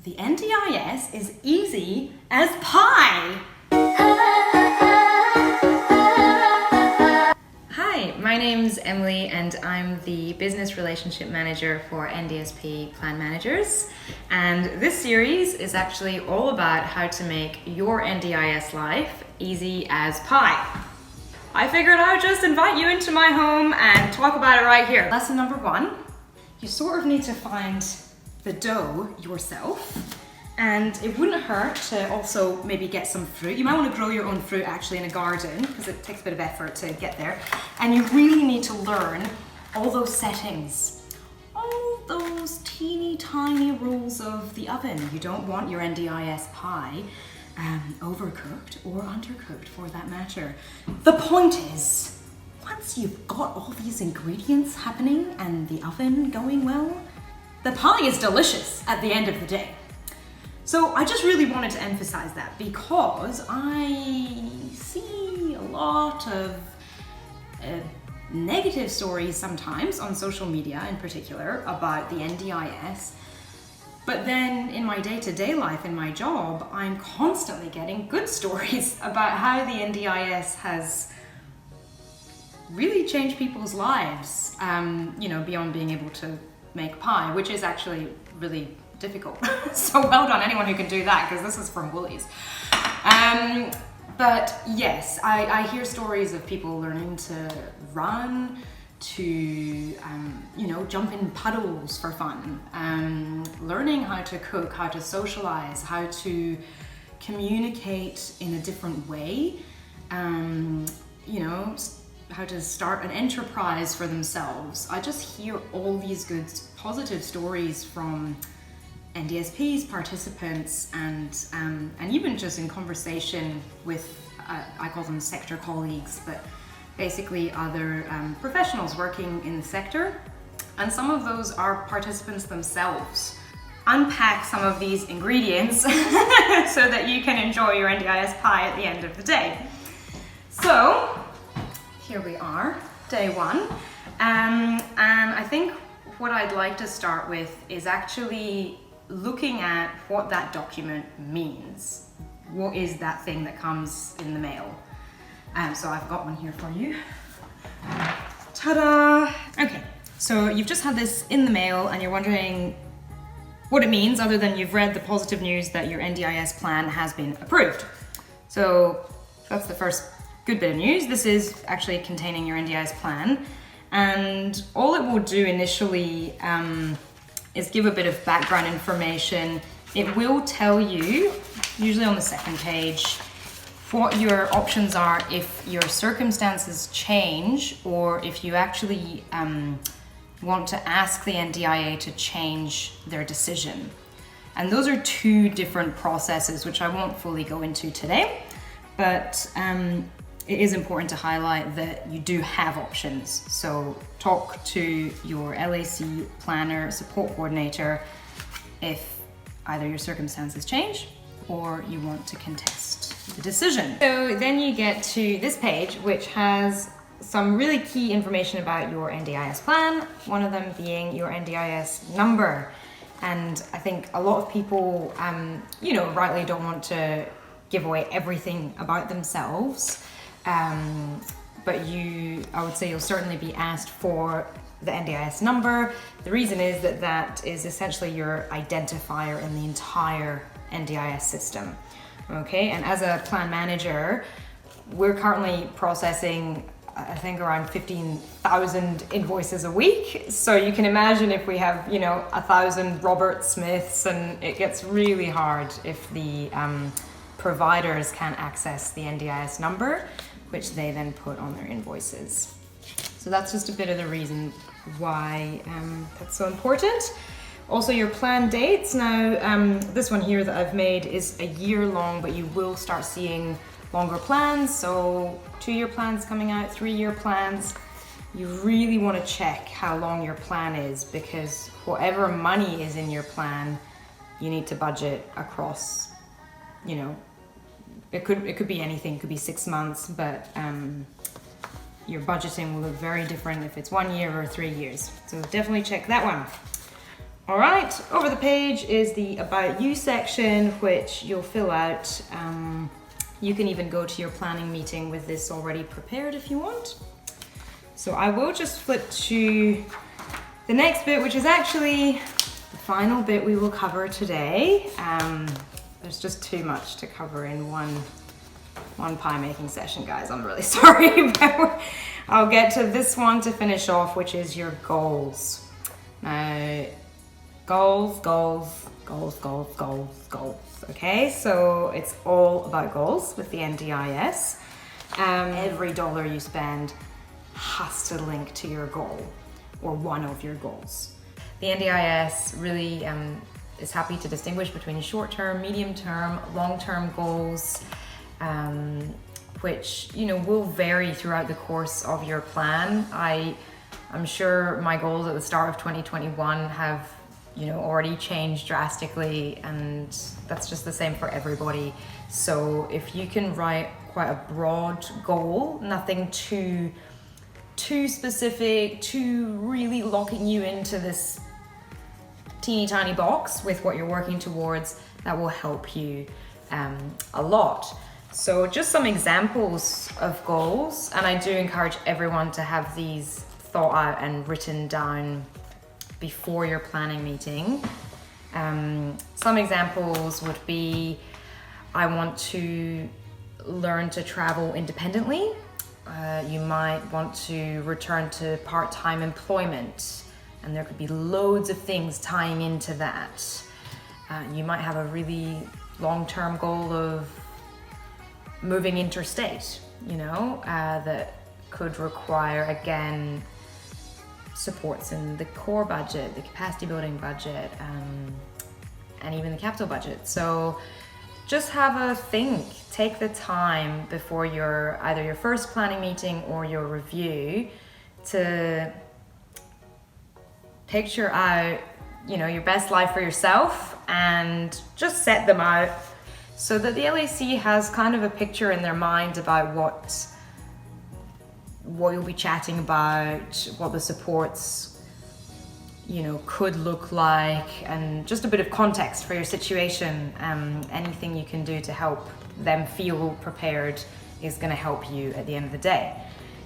The NDIS is easy as pie! Hi, my name's Emilie and I'm the Business Relationship Manager for NDSP Plan Managers. And this series is actually all about how to make your NDIS life easy as pie. I figured I would just invite you into my home and talk about it right here. Lesson number 1, you sort of need to find the dough yourself, and it wouldn't hurt to also maybe get some fruit. You might want to grow your own fruit actually in a garden because it takes a bit of effort to get there. And you really need to learn all those settings, all those teeny tiny rules of the oven. You don't want your NDIS pie overcooked or undercooked for that matter. The point is, once you've got all these ingredients happening and the oven going well, the pie is delicious at the end of the day. So I just really wanted to emphasize that because I see a lot of negative stories sometimes on social media in particular about the NDIS. But then in my day-to-day life, in my job, I'm constantly getting good stories about how the NDIS has really changed people's lives, beyond being able to make pie, which is actually really difficult. So well done anyone who can do that, because this is from Woolies. But yes, I hear stories of people learning to run, to jump in puddles for fun, learning how to cook, how to socialize, how to communicate in a different way, how to start an enterprise for themselves. I just hear all these good positive stories from NDSP's participants and even just in conversation with I call them sector colleagues, but basically other professionals working in the sector, and some of those are participants themselves. Unpack some of these ingredients so that you can enjoy your NDIS pie at the end of the day. So here we are, day 1, and I think what I'd like to start with is actually looking at what that document means. What is that thing that comes in the mail? So I've got one here for you. Ta-da! Okay, so you've just had this in the mail and you're wondering what it means other than you've read the positive news that your NDIS plan has been approved. So that's the first good bit of news. This is actually containing your NDIS plan, and all it will do initially is give a bit of background information. It will tell you, usually on the second page, what your options are if your circumstances change or if you actually want to ask the NDIA to change their decision. And those are 2 different processes, which I won't fully go into today, but it is important to highlight that you do have options. So talk to your LAC planner, support coordinator, if either your circumstances change or you want to contest the decision. So then you get to this page, which has some really key information about your NDIS plan, one of them being your NDIS number. And I think a lot of people, rightly don't want to give away everything about themselves. But I would say you'll certainly be asked for the NDIS number. The reason is that is essentially your identifier in the entire NDIS system. Okay, and as a plan manager, we're currently processing, I think, around 15,000 invoices a week. So you can imagine if we have, 1,000 Robert Smiths, and it gets really hard if the providers can't access the NDIS number, which they then put on their invoices. So that's just a bit of the reason why that's so important. Also, your plan dates. Now, this one here that I've made is a year long, but you will start seeing longer plans. So 2-year plans coming out, 3-year plans. You really want to check how long your plan is, because whatever money is in your plan, you need to budget across, it could be anything, it could be 6 months, but your budgeting will look very different if it's 1 year or 3 years. So definitely check that one. All right, over the page is the About You section, which you'll fill out. You can even go to your planning meeting with this already prepared if you want. So I will just flip to the next bit, which is actually the final bit we will cover today. There's just too much to cover in one pie making session, guys. I'm really sorry, but I'll get to this one to finish off, which is your goals. Now, goals. Okay, so it's all about goals with the NDIS. Every dollar you spend has to link to your goal or one of your goals. The NDIS really is happy to distinguish between short-term, medium-term, long-term goals, which will vary throughout the course of your plan. I'm sure my goals at the start of 2021 have already changed drastically, and that's just the same for everybody. So if you can write quite a broad goal, nothing too specific, too really locking you into this teeny tiny box with what you're working towards, that will help you a lot. So just some examples of goals, and I do encourage everyone to have these thought out and written down before your planning meeting. Some examples would be, I want to learn to travel independently. You might want to return to part-time employment, and there could be loads of things tying into that. You might have a really long-term goal of moving interstate, that could require, again, supports in the core budget, the capacity building budget, and even the capital budget. So just have a think, take the time before either your first planning meeting or your review to picture out, your best life for yourself, and just set them out so that the LAC has kind of a picture in their mind about what you'll be chatting about, what the supports, could look like, and just a bit of context for your situation. Anything you can do to help them feel prepared is going to help you at the end of the day.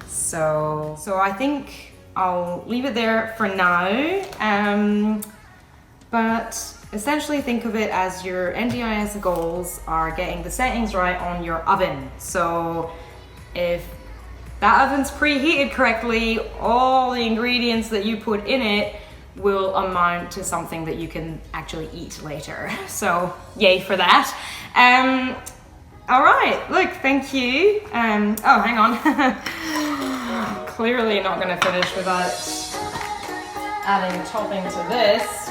So I think I'll leave it there for now. But essentially think of it as your NDIS goals are getting the settings right on your oven. So if that oven's preheated correctly, all the ingredients that you put in it will amount to something that you can actually eat later. So yay for that. All right, look, thank you. Oh, hang on. Clearly not gonna finish without adding topping to this,